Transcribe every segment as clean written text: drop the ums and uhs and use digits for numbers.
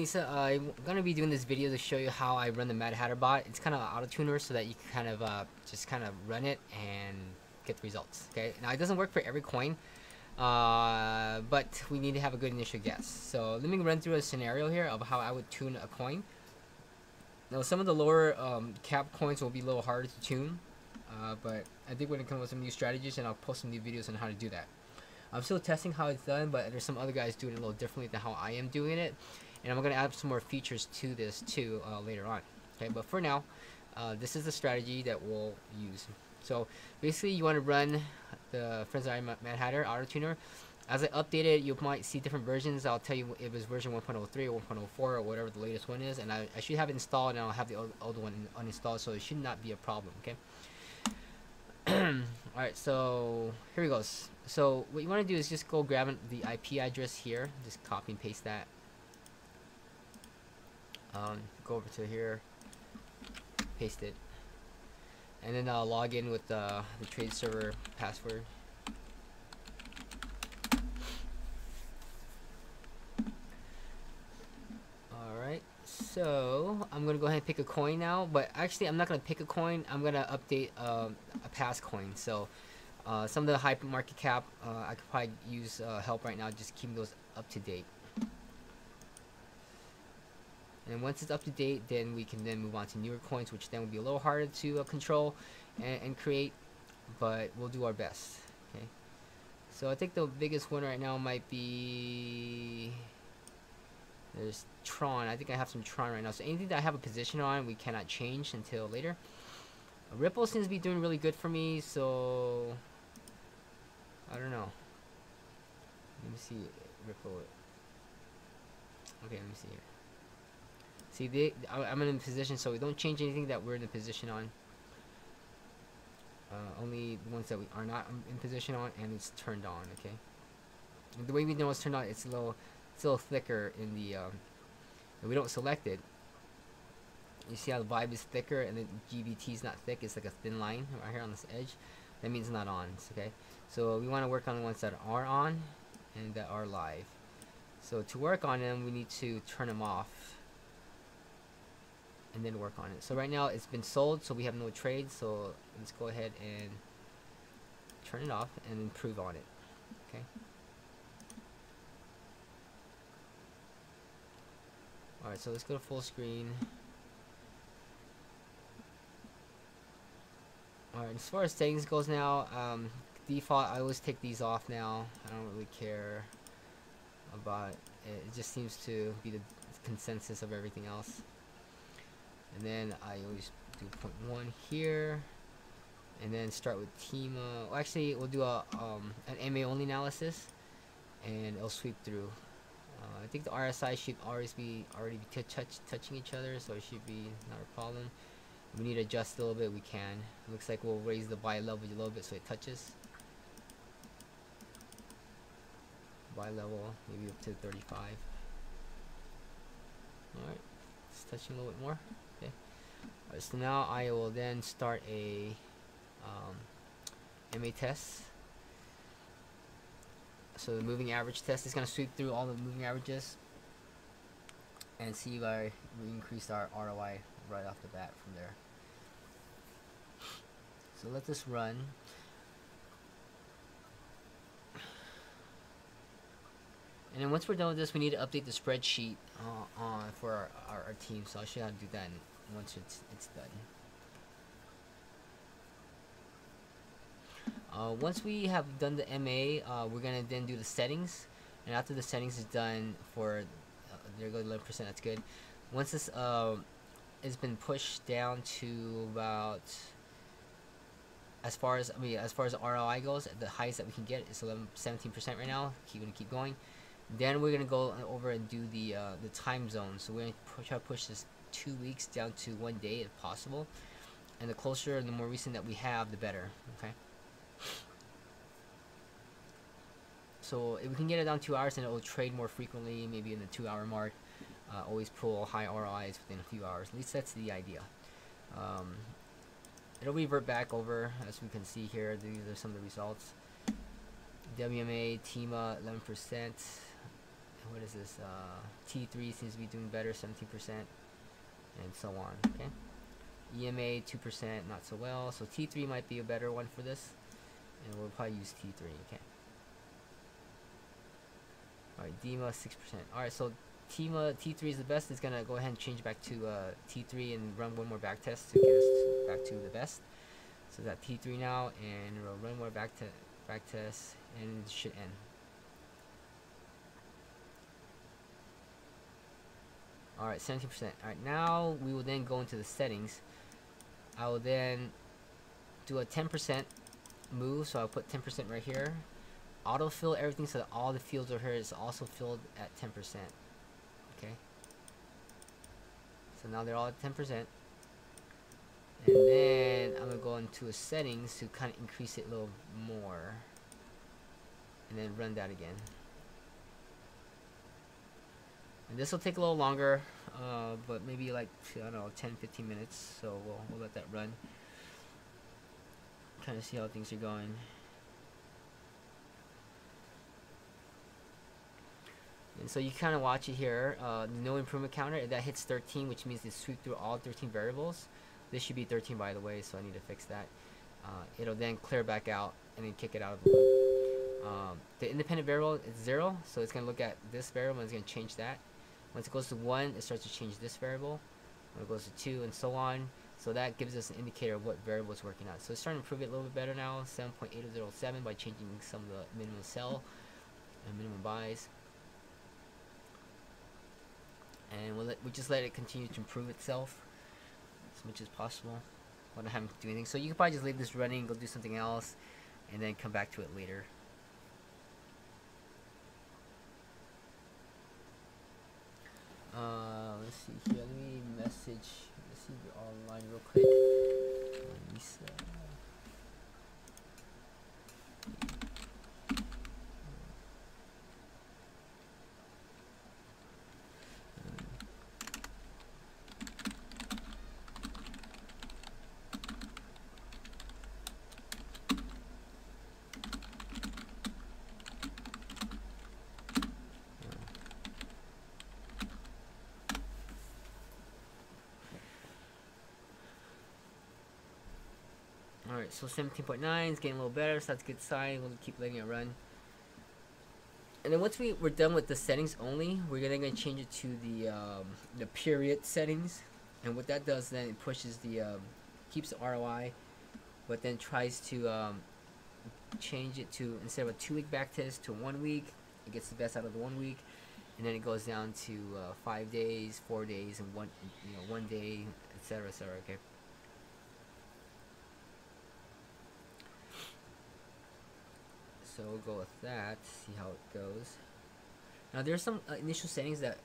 Lisa, I'm gonna be doing this video to show you how I run the Mad Hatter bot. It's kind of an auto tuner so that you can kind of just kind of run it and get the results. Okay, now it doesn't work for every coin, but we need to have a good initial guess. So let me run through a scenario here of how I would tune a coin. Now some of the lower cap coins will be a little harder to tune, but I think when it comes with some new strategies, and I'll post some new videos on how to do that. I'm still testing how it's done, but there's some other guys doing it a little differently than how I am doing it, and I'm going to add some more features to this too later on. Okay, but for now, this is the strategy that we'll use. So basically, you want to run the Friends of Mad Hatter Auto Tuner. As I update it, you might see different versions. I'll tell you if it's version 1.03 or 1.04 or whatever the latest one is, and I should have it installed, and I'll have the old one uninstalled, so it should not be a problem. Okay. Alright, so here we go. So what you want to do is just go grab the IP address here, just copy and paste that. Go over to here, paste it, and then log in with the trade server password. Alright, so I'm gonna go ahead and pick a coin now, but actually I'm not gonna pick a coin. I'm gonna update a past coin. So some of the high market cap, I could probably use help right now, just keeping those up to date. And once it's up to date, then we can then move on to newer coins, which then will be a little harder to control and create, but we'll do our best. Okay. So I think the biggest one right now might be, there's Tron. I think I have some Tron right now. So anything that I have a position on, we cannot change until later. Ripple seems to be doing really good for me, so I don't know. Let me see Ripple. Okay, let me see here. See, I'm in a position, so we don't change anything that we're in a position on. Only the ones that we are not in position on, and it's turned on. Okay. The way we know it's turned on, it's a little thicker in the. We don't select it. You see how the vibe is thicker, and the GBT is not thick. It's like a thin line right here on this edge. That means it's not on. Okay. So we want to work on the ones that are on and that are live. So to work on them, we need to turn them off and then work on it. So right now it's been sold, so we have no trade. So let's go ahead and turn it off and improve on it. Okay. Alright, so let's go to full screen. Alright, as far as settings goes now, default, I always take these off now. I don't really care about it. It just seems to be the consensus of everything else. And then I always do 0.1 here, and then start with TEMA. Well, actually, we'll do an MA only analysis, and it'll sweep through. I think the RSI should already be touching each other, so it should be not a problem. If we need to adjust a little bit, we can. It looks like we'll raise the buy level a little bit so it touches. Buy level maybe up to 35. Alright, it's touching a little bit more. Okay. Alright, so now I will then start a MA test. So the moving average test is going to sweep through all the moving averages and see if we increase our ROI right off the bat from there. So let this run. And then once we're done with this, we need to update the spreadsheet for our team. So I should have to do that once it's done. Once we have done the MA, we're gonna then do the settings, and after the settings is done for there goes 11%. That's good. Once this has been pushed down to about, as far as the ROI goes, the highest that we can get is 17% right now. Keep going. Then we're gonna go over and do the time zone. So we're gonna try to push this 2 weeks down to 1 day if possible. And the closer and the more recent that we have, the better. Okay. So if we can get it down 2 hours, then it will trade more frequently, maybe in the 2 hour mark. Always pull high ROIs within a few hours. At least that's the idea. It'll revert back over, as we can see here. These are some of the results. WMA, TEMA, 11%. what is this? T3 seems to be doing better, 17%, and so on. Okay. EMA 2%, not so well. So T3 might be a better one for this, and we'll probably use T3. Okay. All right, DEMA 6%. All right, so T3 is the best. It's gonna go ahead and change back to T3 and run one more back test to get us back to the best. So that T3 now, and we'll run more back test, and it should end. All right, 17%. All right, now we will then go into the settings. I will then do a 10% move, so I'll put 10% right here. Autofill everything so that all the fields over here is also filled at 10%. Okay. So now they're all at 10%. And then I'm gonna go into a settings to kind of increase it a little more. And then run that again. And this will take a little longer, but maybe like, I don't know, 10-15 minutes. So we'll let that run. Kind of see how things are going. And so you kind of watch it here. The no improvement counter, that hits 13, which means they sweep through all 13 variables. This should be 13, by the way, so I need to fix that. It'll then clear back out and then kick it out of the loop. The independent variable is 0, so it's going to look at this variable and it's going to change that. Once it goes to 1, it starts to change this variable. When it goes to 2, and so on. So that gives us an indicator of what variable is working on. So it's starting to improve it a little bit better now, 7.8007, by changing some of the minimum sell and minimum buys. And we just let it continue to improve itself as much as possible. We don't have to do anything. So you can probably just leave this running, go do something else, and then come back to it later. Let's see here. Let me message. Let's see if you're online real quick. Lisa. Alright, so 17.9 is getting a little better, so that's a good sign. We'll keep letting it run. And then once we're done with the settings only, we're gonna change it to the period settings. And what that does then, it pushes keeps the ROI, but then tries to change it to, instead of a 2-week backtest, to 1 week. It gets the best out of the 1 week, and then it goes down to 5 days, 4 days, and 1 day, etc., etc. Okay. So we'll go with that, see how it goes. Now there's some initial settings that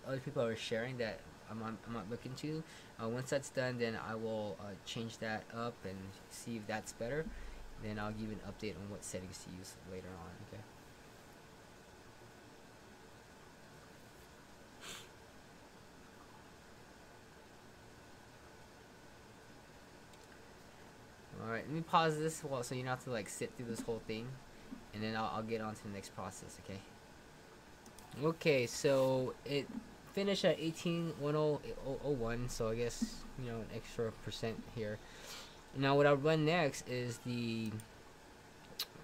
other people are sharing that I'm not looking to. Once that's done, then I will change that up and see if that's better. Then I'll give you an update on what settings to use later on. Okay. All right, let me pause this so you don't have to like sit through this whole thing, and then I'll get on to the next process. Okay. Okay, so it finished at 18.1001, so I guess an extra percent here. Now what I'll run next is the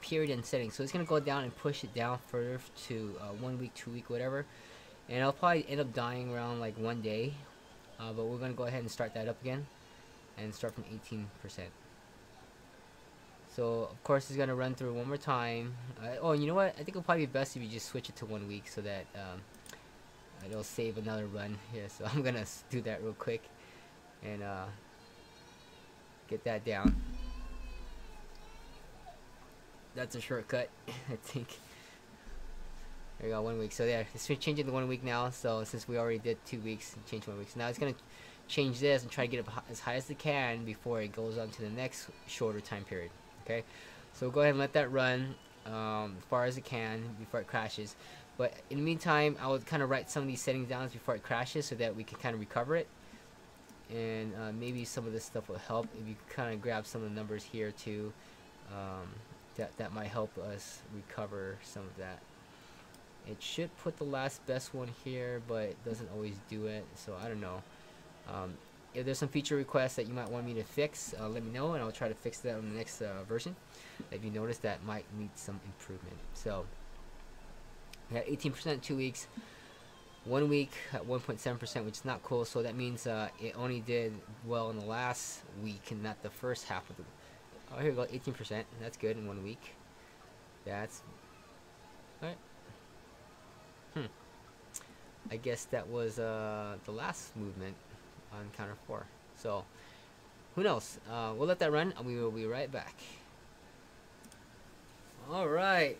period and setting. So it's gonna go down and push it down further to 1 week, 2 week, whatever, and I'll probably end up dying around like 1 day. But we're gonna go ahead and start that up again, and start from 18%. So of course it's gonna run through one more time. Oh, you know what? I think it'll probably be best if you just switch it to 1 week so that it'll save another run here. So I'm gonna do that real quick and get that down. That's a shortcut, I think. There we go, 1 week. So yeah, it's changing to 1 week now. So since we already did 2 weeks, change 1 week. So now it's gonna change this and try to get it as high as it can before it goes on to the next shorter time period. Okay, so go ahead and let that run as far as it can before it crashes. But in the meantime, I would kind of write some of these settings down before it crashes so that we can kind of recover it. And maybe some of this stuff will help if you kind of grab some of the numbers here too. That might help us recover some of that. It should put the last best one here, but it doesn't always do it, so I don't know. If there's some feature requests that you might want me to fix, let me know, and I'll try to fix that on the next version. If you notice, that might need some improvement. So we had 18% 2 weeks, 1 week at 1.7%, which is not cool. So that means it only did well in the last week and not the first half of the. Oh, here we go, 18%. That's good in 1 week. That's all right. I guess that was the last movement on counter 4. So who knows? We'll let that run, and we will be right back. All right.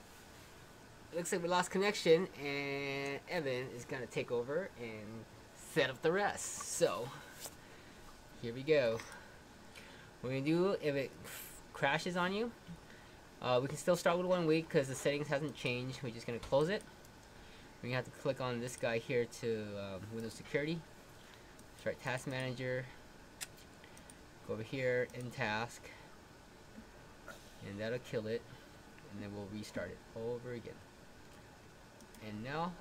Looks like we lost connection, and Evan is gonna take over and set up the rest. So here we go. What we're gonna do, if it crashes on you, we can still start with 1 week because the settings hasn't changed. We're just gonna close it. We're gonna have to click on this guy here to Windows Security. Start Task Manager. Go over here in Task, and that'll kill it. And then we'll restart it over again. And now,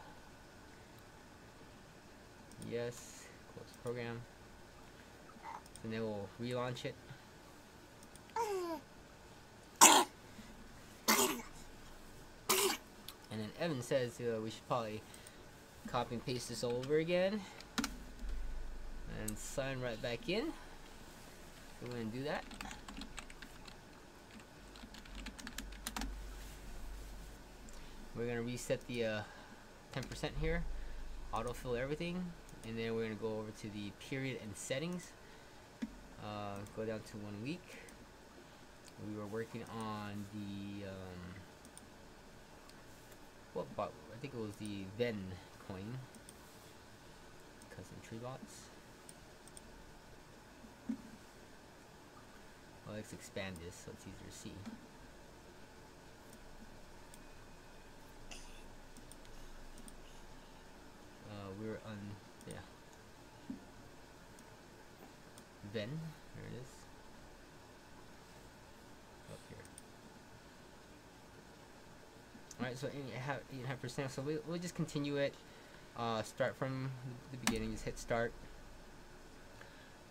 yes, close the program. And then we'll relaunch it. And then Evan says we should probably copy and paste this all over again and sign right back in. We're going to do that. We're going to reset the 10% here, autofill everything, and then we're going to go over to the period and settings. Go down to 1 week. We were working on the what bot? I think it was the Ven coin, custom tree bots. Well, let's expand this so it's easier to see. We're on, yeah, Ven, there it is, up here. Alright, so 8.5%, so we'll just continue it, start from the beginning, just hit start,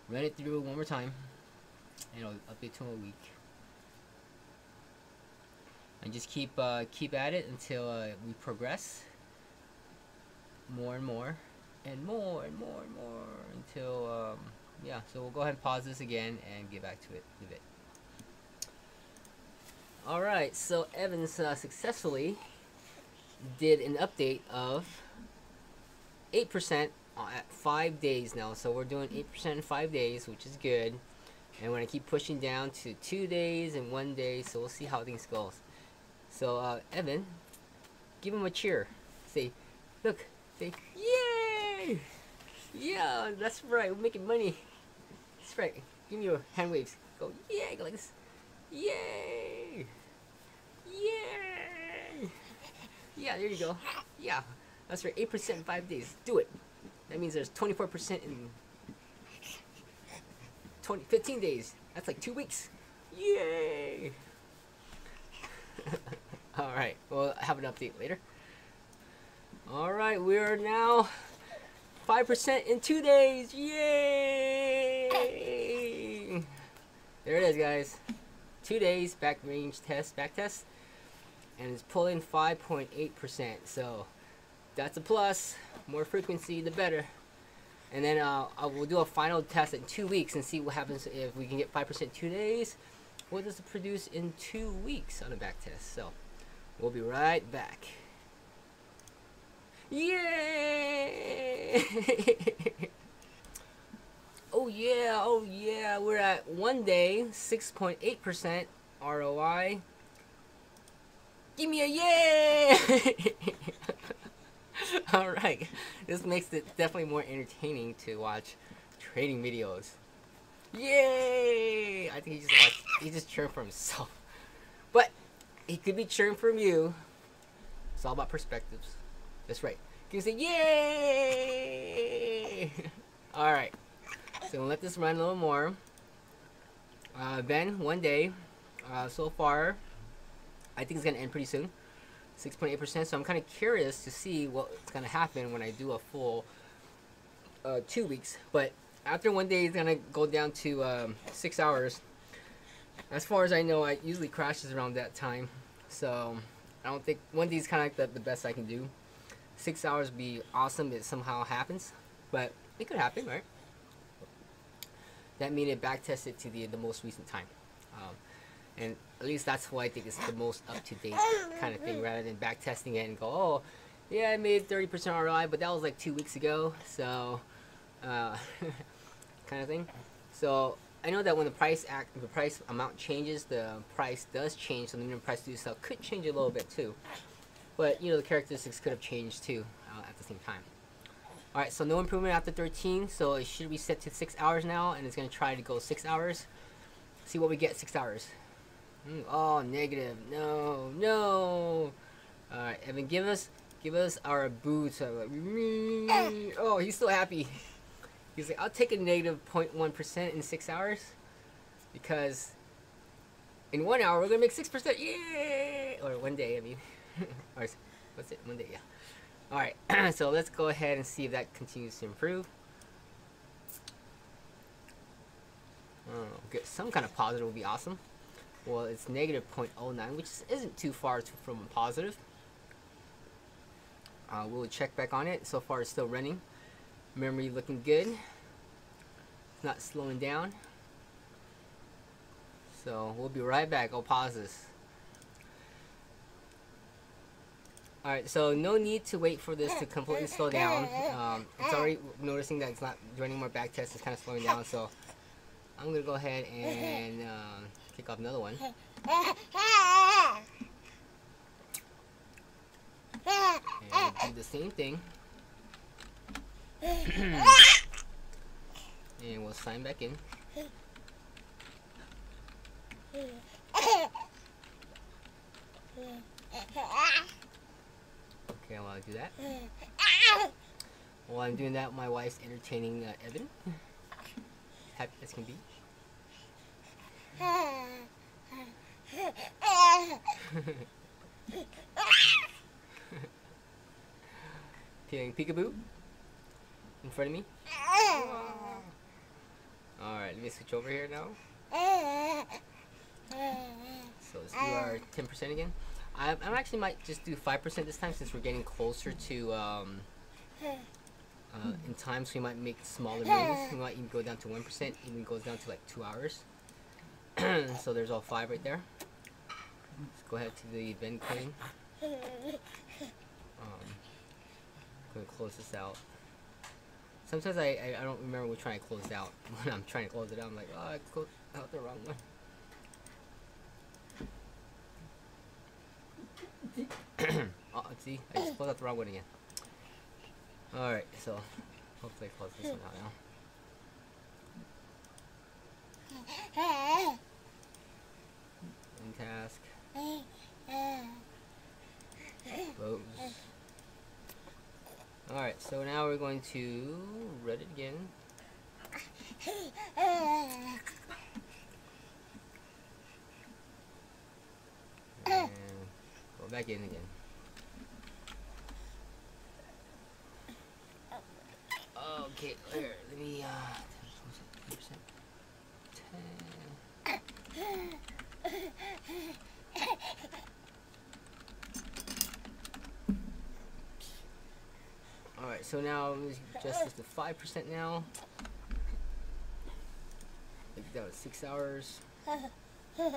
run it through one more time, and it'll update to a week, and just keep at it until we progress more and more and more and more and more until yeah, so we'll go ahead and pause this again and get back to it in a bit. Alright, so Evans successfully did an update of 8% at 5 days now, so we're doing 8% in 5 days, which is good, and we're gonna keep pushing down to 2 days and 1 day, so we'll see how things goes. So Evan, give him a cheer, say, look, say, yay! Yeah, that's right, we're making money. That's right. Give me your hand waves. Go, yay! Go like this. Yay! Yay! Yeah, there you go. Yeah, that's right. 8% in 5 days. Do it. That means there's 24% in 15 days. That's like 2 weeks. Yay! All right. We'll have an update later. All right, we are now 5% in 2 days. Yay! There it is, guys. 2 days back test, and it's pulling 5.8%. So that's a plus. More frequency, the better. And then we'll do a final test in 2 weeks and see what happens if we can get 5% 2 days. What does it produce in 2 weeks on a back test? So we'll be right back. Yay! Oh yeah, we're at 1 day, 6.8% ROI. Give me a yay! Alright, this makes it definitely more entertaining to watch trading videos. Yay! I think he just cheered for himself. But he could be cheering from you. It's all about perspectives. That's right. You can say yay! Alright. So we'll let this run a little more. Then 1 day. So far, I think it's gonna end pretty soon. 6.8%. So I'm kind of curious to see what's gonna happen when I do a full 2 weeks. But after one day, it's gonna go down to 6 hours. As far as I know, it usually crashes around that time. So I don't think one day is kind of like the best I can do. 6 hours would be awesome if it somehow happens, but it could happen, right? That means it back tested to the most recent time. And at least that's what I think is the most up-to-date kind of thing, rather than back testing it and go, oh, yeah, I made 30% ROI, but that was like 2 weeks ago, so kind of thing. So I know that when the price amount changes, the price does change. So the minimum price to do sell could change a little bit too, but you know, the characteristics could have changed too at the same time. All right, so no improvement after 13, so it should be set to 6 hours now, and it's gonna try to go 6 hours. See what we get 6 hours. Oh, negative. No, no. All right, Evan, give us our boots. Oh, he's still happy. He's like, I'll take a negative 0.1% in 6 hours, because in 1 hour we're gonna make 6%. Yay! Or 1 day, I mean. Or what's it? 1 day, yeah. All right. So let's go ahead and see if that continues to improve. Get some kind of positive would be awesome. Well, it's negative 0.09, which isn't too far from a positive. We'll check back on it. So far, it's still running. Memory looking good. It's not slowing down. So we'll be right back. I'll pause this. Alright, so no need to wait for this to completely slow down. It's already noticing that it's not running more back tests. It's kind of slowing down. So I'm going to go ahead and kick off another one. And do the same thing. And we'll sign back in. Okay, while I do that. While I'm doing that, my wife's entertaining Evan. Happy as can be. Playing peekaboo in front of me. Alright, let me switch over here now. So let's do our 10% again. I actually might just do 5% this time, since we're getting closer to in time, so we might make smaller moves. We might even go down to 1%, even goes down to like 2 hours. So there's all 5 right there. Let's go ahead to the Venn coin. I'm gonna close this out. Sometimes I don't remember which one I closed out. When I'm trying to close it out, I'm like, oh, I closed out the wrong one. Oh, see, I just closed out the wrong one again. Alright, so hopefully I close this one out now. In task. Close. Alright, so now we're going to read it again. And go back in again. Okay, here, let me 10%. Alright, so now let me adjust this to 5% now. Make that was 6 hours. Trade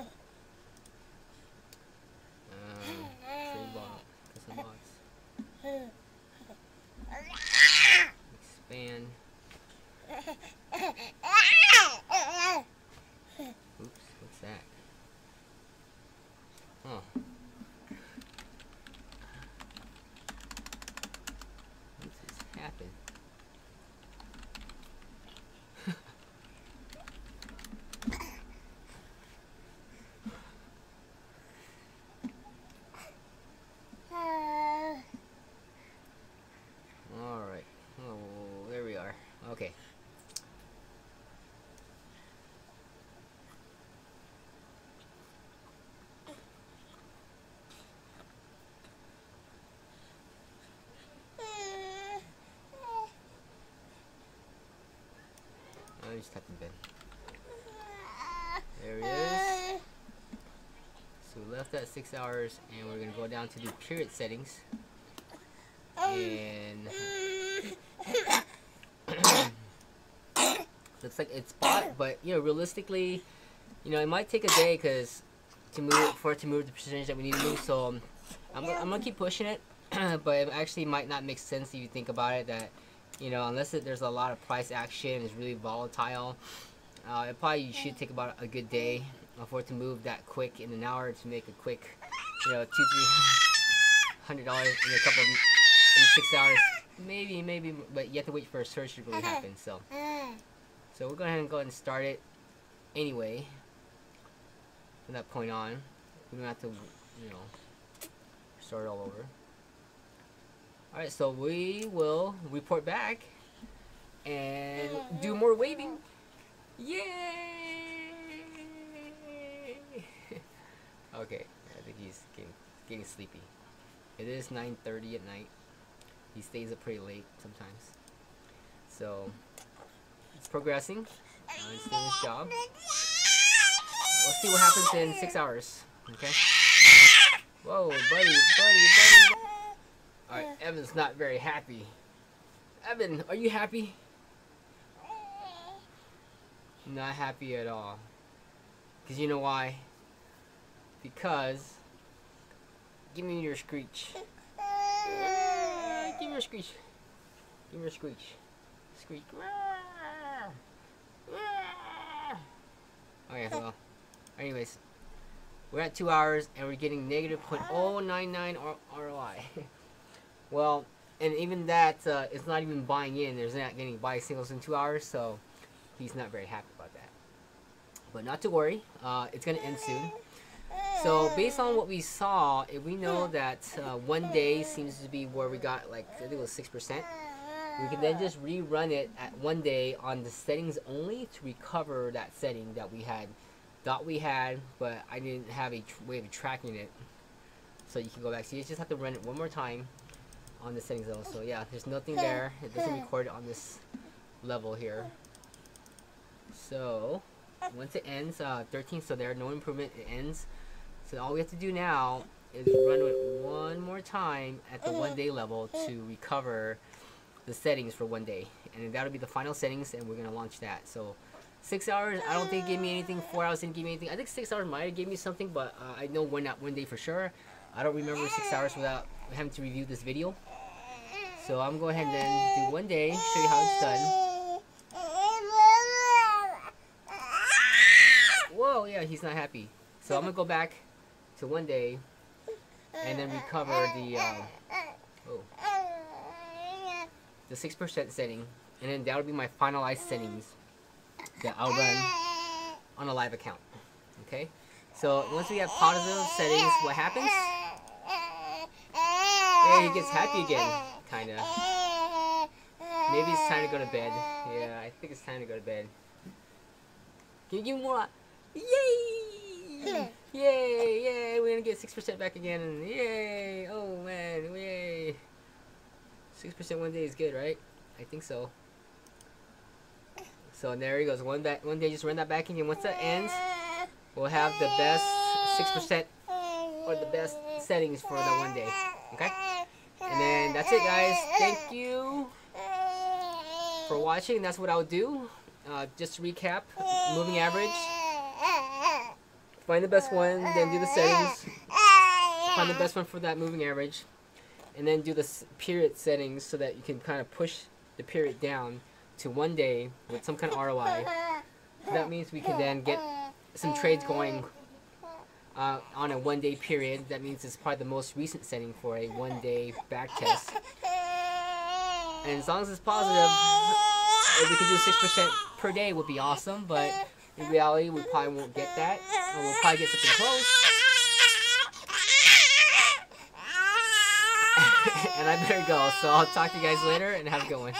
box, custom box. Expand. Oops, what's that? Oh. What just happened? Alright. Oh, there we are. Okay. Let me just type in Ben. There it is. So we left at 6 hours, and we're gonna go down to the period settings, and looks like it's bought, but you know, realistically, you know, it might take a day for it to move the percentage that we need to move. So I'm gonna keep pushing it, but it actually might not make sense if you think about it. That, you know, unless there's a lot of price action, it's really volatile. It probably should take about a good day for it to move that quick in an hour to make a quick, you know, $200-300 in a couple in 6 hours, maybe, but you have to wait for a surge to really happen. So we're going to go ahead and start it anyway. From that point on, we don't have to, you know, start all over. All right, so we will report back and do more waving. Yay! Okay, I think he's getting sleepy. It is 9:30 at night. He stays up pretty late sometimes. So it's progressing. He's doing his job. We'll see what happens in 6 hours. Okay. Whoa, buddy. All right, Evan's not very happy. Evan, are you happy? Not happy at all. Because you know why? Because, give me your screech. Give me your screech. Give me your screech. Screech. Okay, well, anyways, we're at 2 hours and we're getting negative 0.099 ROI. Well, and even that is not even buying in. There's not getting buy signals in 2 hours, so he's not very happy about that. But not to worry, it's going to end soon. So based on what we saw, if we know that 1 day seems to be where we got, like, I think it was 6%, we can then just rerun it at 1 day on the settings only to recover that setting that we thought we had, but I didn't have a way of tracking it. So you can go back. So you just have to run it one more time on the settings zone. So yeah, there's nothing there. It doesn't record it on this level here. So once it ends, 13, so there, no improvement, it ends. So all we have to do now is run it one more time at the 1 day level to recover the settings for 1 day, and that'll be the final settings, and we're gonna launch that. So 6 hours, I don't think it gave me anything. 4 hours didn't give me anything. I think 6 hours might have gave me something, but I know one day for sure. I don't remember 6 hours without having to review this video. So I'm going ahead and then do 1 day, show you how it's done. Whoa, yeah, he's not happy. So I'm gonna go back to 1 day and then recover the 6% setting, and then that'll be my finalized settings that I'll run on a live account. Okay, so once we have positive settings, what happens? Hey, he gets happy again, kinda. Maybe it's time to go to bed. Yeah, I think it's time to go to bed. Can you give me more? Yay! Yay! We're gonna get 6% back again, and yay! Oh man, yay! 6% 1 day is good, right? I think so. So there he goes. 1 day, just run that back again. Once that ends, we'll have the best 6% or the best settings for the 1 day. Okay? And then that's it, guys. Thank you for watching. That's what I'll do. Just to recap, moving average. Find the best one, then do the settings. Find the best one for that moving average. And then do the period settings so that you can kind of push the period down to 1 day with some kind of ROI. So that means we can then get some trades going on a 1 day period. That means it's probably the most recent setting for a 1 day back test. And as long as it's positive, if we can do 6% per day would be awesome, but in reality we probably won't get that. Or we'll probably get something close. And I better go, so I'll talk to you guys later and have a good one.